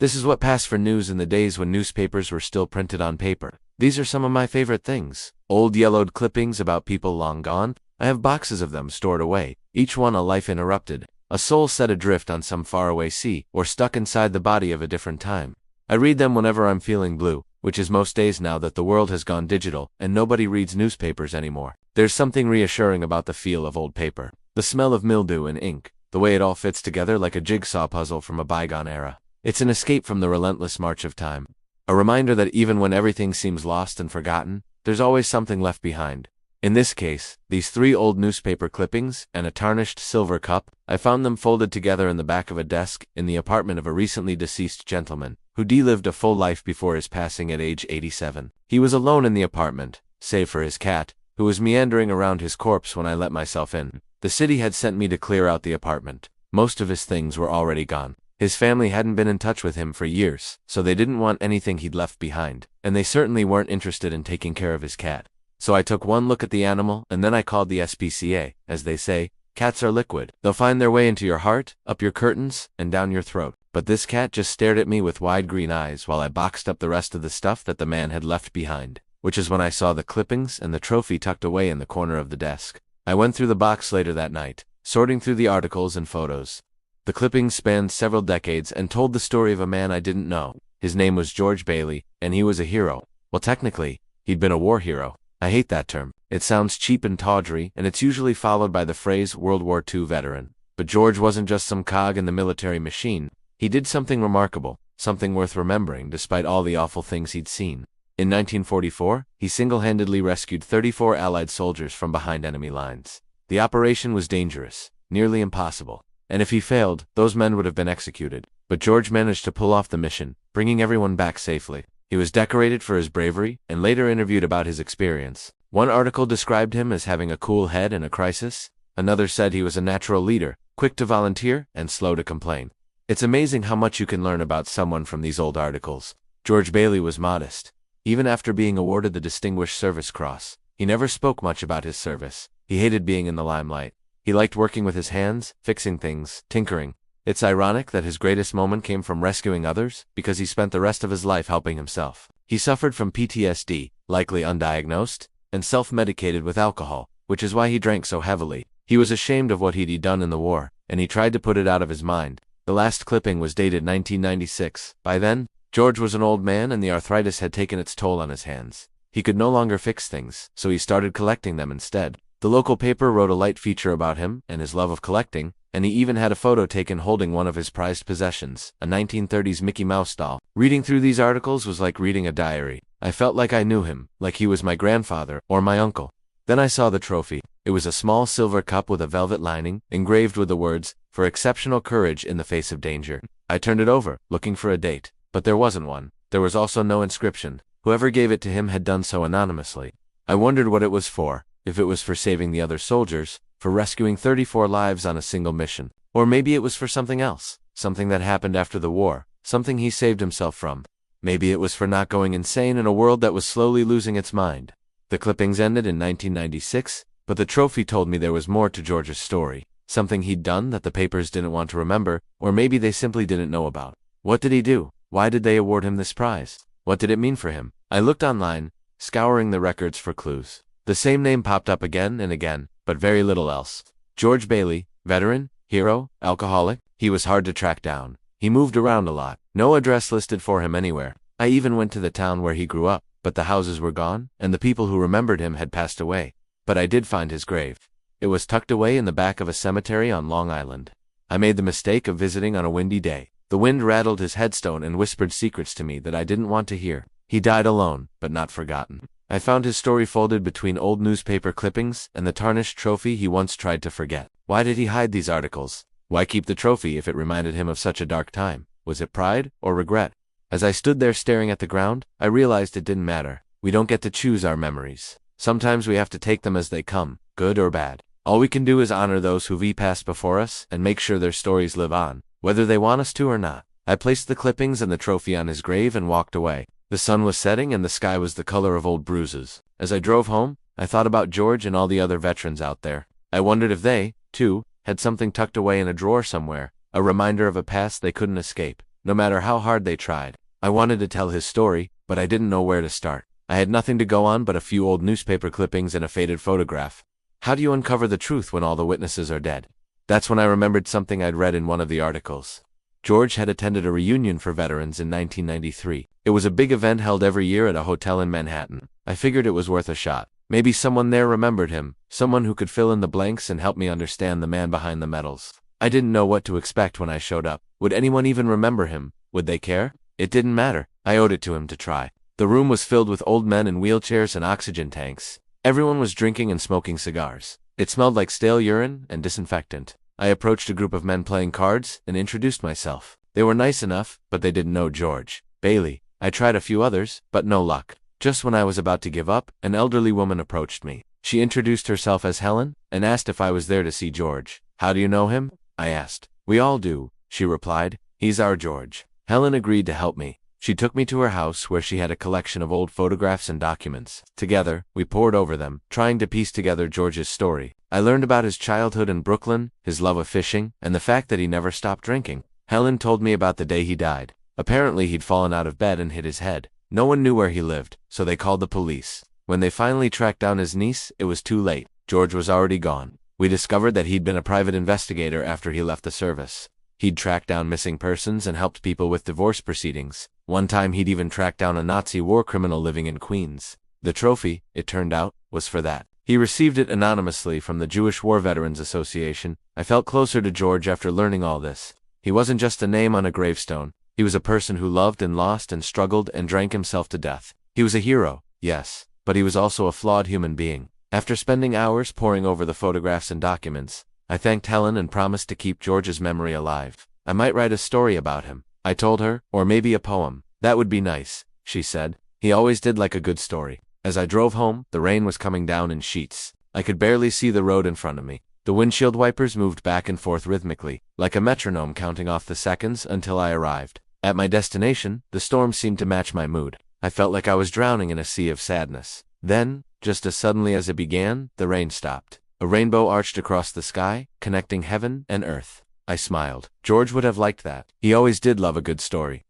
This is what passed for news in the days when newspapers were still printed on paper. These are some of my favorite things. Old yellowed clippings about people long gone. I have boxes of them stored away, each one a life interrupted, a soul set adrift on some faraway sea, or stuck inside the body of a different time. I read them whenever I'm feeling blue, which is most days now that the world has gone digital and nobody reads newspapers anymore. There's something reassuring about the feel of old paper, the smell of mildew and ink, the way it all fits together like a jigsaw puzzle from a bygone era. It's an escape from the relentless march of time. A reminder that even when everything seems lost and forgotten, there's always something left behind. In this case, these 3 old newspaper clippings and a tarnished silver cup, I found them folded together in the back of a desk in the apartment of a recently deceased gentleman, who lived a full life before his passing at age 87. He was alone in the apartment, save for his cat, who was meandering around his corpse when I let myself in. The city had sent me to clear out the apartment. Most of his things were already gone. His family hadn't been in touch with him for years, so they didn't want anything he'd left behind, and they certainly weren't interested in taking care of his cat. So I took one look at the animal, and then I called the SPCA. As they say, cats are liquid. They'll find their way into your heart, up your curtains, and down your throat. But this cat just stared at me with wide green eyes while I boxed up the rest of the stuff that the man had left behind, which is when I saw the clippings and the trophy tucked away in the corner of the desk. I went through the box later that night, sorting through the articles and photos. The clippings spanned several decades and told the story of a man I didn't know. His name was George Bailey, and he was a hero. Well, technically, he'd been a war hero. I hate that term. It sounds cheap and tawdry, and it's usually followed by the phrase World War II veteran. But George wasn't just some cog in the military machine. He did something remarkable, something worth remembering despite all the awful things he'd seen. In 1944, he single-handedly rescued 34 Allied soldiers from behind enemy lines. The operation was dangerous, nearly impossible, and if he failed, those men would have been executed. But George managed to pull off the mission, bringing everyone back safely. He was decorated for his bravery and later interviewed about his experience. One article described him as having a cool head in a crisis. Another said he was a natural leader, quick to volunteer and slow to complain. It's amazing how much you can learn about someone from these old articles. George Bailey was modest. Even after being awarded the Distinguished Service Cross, he never spoke much about his service. He hated being in the limelight. He liked working with his hands, fixing things, tinkering. It's ironic that his greatest moment came from rescuing others, because he spent the rest of his life helping himself. He suffered from PTSD, likely undiagnosed, and self-medicated with alcohol, which is why he drank so heavily. He was ashamed of what he'd done in the war, and he tried to put it out of his mind. The last clipping was dated 1996. By then, George was an old man and the arthritis had taken its toll on his hands. He could no longer fix things, so he started collecting them instead. The local paper wrote a light feature about him and his love of collecting, and he even had a photo taken holding one of his prized possessions, a 1930s Mickey Mouse doll. Reading through these articles was like reading a diary. I felt like I knew him, like he was my grandfather or my uncle. Then I saw the trophy. It was a small silver cup with a velvet lining, engraved with the words, "For exceptional courage in the face of danger." I turned it over, looking for a date, but there wasn't one. There was also no inscription. Whoever gave it to him had done so anonymously. I wondered what it was for, if it was for saving the other soldiers, for rescuing 34 lives on a single mission, or maybe it was for something else, something that happened after the war, something he saved himself from. Maybe it was for not going insane in a world that was slowly losing its mind. The clippings ended in 1996, but the trophy told me there was more to George's story, something he'd done that the papers didn't want to remember, or maybe they simply didn't know about. What did he do? Why did they award him this prize? What did it mean for him? I looked online, scouring the records for clues. The same name popped up again and again, but very little else. George Bailey, veteran, hero, alcoholic. He was hard to track down. He moved around a lot. No address listed for him anywhere. I even went to the town where he grew up, but the houses were gone, and the people who remembered him had passed away. But I did find his grave. It was tucked away in the back of a cemetery on Long Island. I made the mistake of visiting on a windy day. The wind rattled his headstone and whispered secrets to me that I didn't want to hear. He died alone, but not forgotten. I found his story folded between old newspaper clippings and the tarnished trophy he once tried to forget. Why did he hide these articles? Why keep the trophy if it reminded him of such a dark time? Was it pride or regret? As I stood there staring at the ground, I realized it didn't matter. We don't get to choose our memories. Sometimes we have to take them as they come, good or bad. All we can do is honor those who've passed before us and make sure their stories live on, whether they want us to or not. I placed the clippings and the trophy on his grave and walked away. The sun was setting and the sky was the color of old bruises. As I drove home, I thought about George and all the other veterans out there. I wondered if they, too, had something tucked away in a drawer somewhere, a reminder of a past they couldn't escape. no matter how hard they tried. I wanted to tell his story, but I didn't know where to start. I had nothing to go on but a few old newspaper clippings and a faded photograph. How do you uncover the truth when all the witnesses are dead? That's when I remembered something I'd read in one of the articles. George had attended a reunion for veterans in 1993. It was a big event held every year at a hotel in Manhattan. I figured it was worth a shot. Maybe someone there remembered him, someone who could fill in the blanks and help me understand the man behind the medals. I didn't know what to expect when I showed up. Would anyone even remember him? Would they care? It didn't matter. I owed it to him to try. The room was filled with old men in wheelchairs and oxygen tanks. Everyone was drinking and smoking cigars. It smelled like stale urine and disinfectant. I approached a group of men playing cards and introduced myself. They were nice enough, but they didn't know George Bailey. I tried a few others, but no luck. Just when I was about to give up, an elderly woman approached me. She introduced herself as Helen and asked if I was there to see George. How do you know him? I asked. We all do, she replied. He's our George. Helen agreed to help me. She took me to her house where she had a collection of old photographs and documents. Together, we pored over them, trying to piece together George's story. I learned about his childhood in Brooklyn, his love of fishing, and the fact that he never stopped drinking. Helen told me about the day he died. Apparently he'd fallen out of bed and hit his head. No one knew where he lived, so they called the police. When they finally tracked down his niece, it was too late. George was already gone. We discovered that he'd been a private investigator after he left the service. He'd tracked down missing persons and helped people with divorce proceedings. One time he'd even tracked down a Nazi war criminal living in Queens. The trophy, it turned out, was for that. He received it anonymously from the Jewish War Veterans Association. I felt closer to George after learning all this. He wasn't just a name on a gravestone. He was a person who loved and lost and struggled and drank himself to death. He was a hero, yes, but he was also a flawed human being. After spending hours poring over the photographs and documents, I thanked Helen and promised to keep George's memory alive. I might write a story about him, I told her, or maybe a poem. That would be nice, she said. He always did like a good story. As I drove home, the rain was coming down in sheets. I could barely see the road in front of me. The windshield wipers moved back and forth rhythmically, like a metronome counting off the seconds until I arrived. At my destination, the storm seemed to match my mood. I felt like I was drowning in a sea of sadness. Then, just as suddenly as it began, the rain stopped. A rainbow arched across the sky, connecting heaven and earth. I smiled. George would have liked that. He always did love a good story.